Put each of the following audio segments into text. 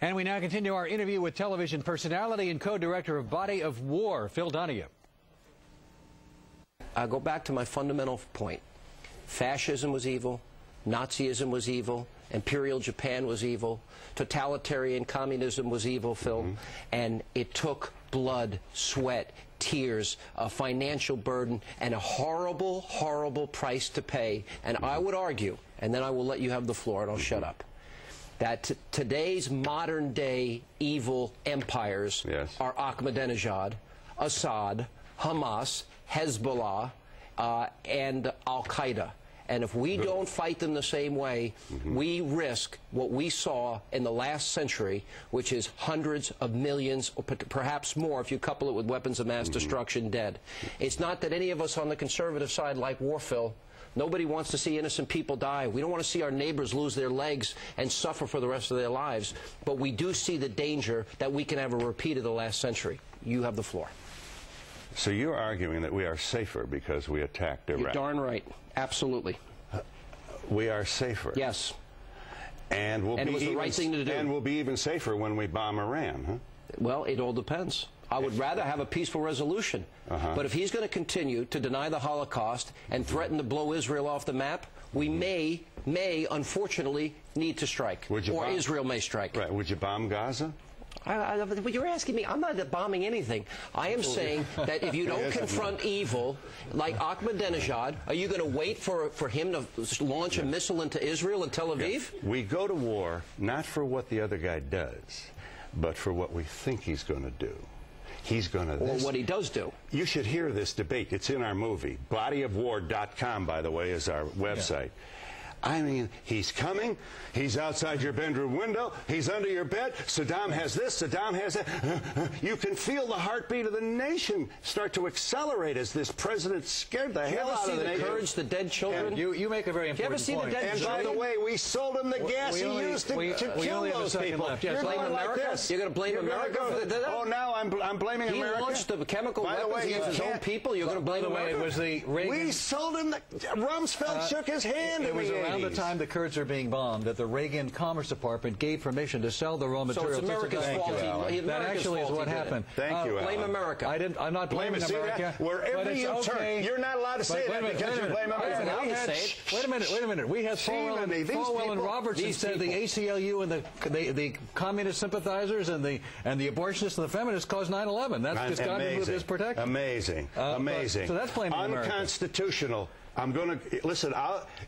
And we now continue our interview with television personality and co-director of Body of War, Phil Donahue. I go back to my fundamental point. Fascism was evil, Nazism was evil, Imperial Japan was evil, totalitarian communism was evil, Phil, and it took blood, sweat, tears, a financial burden, and a horrible, horrible price to pay. And I would argue, and then I will let you have the floor and I'll shut up, that today's modern-day evil empires are Ahmadinejad, Assad, Hamas, Hezbollah, and Al-Qaeda. And if we don't fight them the same way, we risk what we saw in the last century, which is hundreds of millions, or perhaps more if you couple it with weapons of mass destruction, dead. It's not that any of us on the conservative side like war, Phil. Nobody wants to see innocent people die. We don't want to see our neighbors lose their legs and suffer for the rest of their lives. But we do see the danger that we can have a repeat of the last century. You have the floor. So you're arguing that we are safer because we attacked Iraq? You're darn right. Absolutely. We are safer? Yes. And we'll it was the right thing to do. And we'll be even safer when we bomb Iran, huh? Well, it all depends. I would rather have a peaceful resolution. But if he's going to continue to deny the Holocaust and threaten to blow Israel off the map, we may unfortunately need to strike. Or Israel may strike. Right. Would you bomb Gaza? But you're asking me, I'm not bombing anything. I am saying that if you don't confront evil, like Ahmadinejad, are you going to wait for him to launch a missile into Israel and Tel Aviv? We go to war not for what the other guy does, but for what we think he's going to do. He's going to... Or what he does do. You should hear this debate. It's in our movie. Bodyofwar.com, by the way, is our website. I mean, he's coming, he's outside your bedroom window, he's under your bed, Saddam has this, Saddam has that. You can feel the heartbeat of the nation start to accelerate as this president scared the hell out of the nation. You ever see the courage, the dead children? You make a very important point. You ever see the dead children? And by the way, we sold him the gas he used to kill those people. You're going to blame America? You're going to blame America? Oh, now I'm blaming America? He launched the chemical weapons against his own people? You're going to blame America? It was the Reagan... We sold him the... Rumsfeld shook his hand in the 80s. Around the time the Kurds are being bombed that the Reagan Commerce Department gave permission to sell the raw materials. So it's America's fault. That actually is what happened. Thank you, Blame America. I'm not blaming America. Wherever you turn, you're not allowed to say that because you blame America. Wait a minute. We had Falwell and Robertson said the ACLU and the communist sympathizers and the abortionists and the feminists caused 9/11. That's just God is protected. Amazing. Amazing. So that's blaming America. Unconstitutional. I'm going to listen.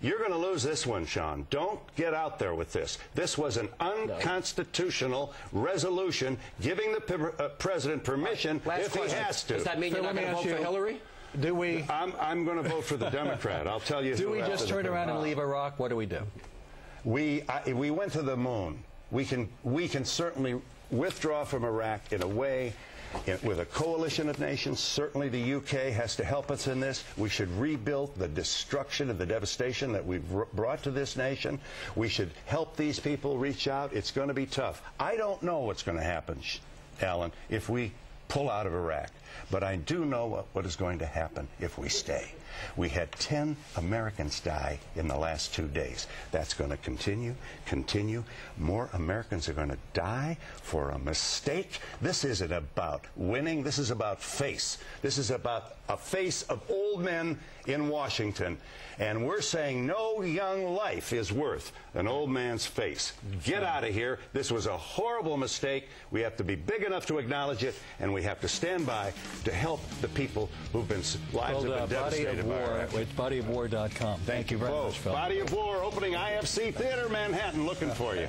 You're going to lose this one, Sean. Don't get out there with this. This was an unconstitutional resolution giving the president permission if he has to. Does that mean you're not going to vote for Hillary? Do we? I'm going to vote for the Democrat. I'll tell you. Do we just turn around and leave Iraq? What do we do? We went to the moon. We can certainly withdraw from Iraq in a way. With a coalition of nations, certainly the UK has to help us in this. We should rebuild the destruction and the devastation that we've brought to this nation. We should help these people reach out. It's going to be tough. I don't know what's going to happen, Alan, if we pull out of Iraq. But I do know what is going to happen if we stay. We had 10 Americans die in the last 2 days. That's going to continue. More Americans are going to die for a mistake. This isn't about winning. This is about face. This is about a face of old men in Washington. And we're saying no young life is worth an old man's face. Get out of here. This was a horrible mistake. We have to be big enough to acknowledge it, and we have to stand by to help the people who've been lives have been devastated by it. It's bodyofwar.com. Thank you very much, Phil. Body of War, opening IFC Theater, Manhattan, looking for you.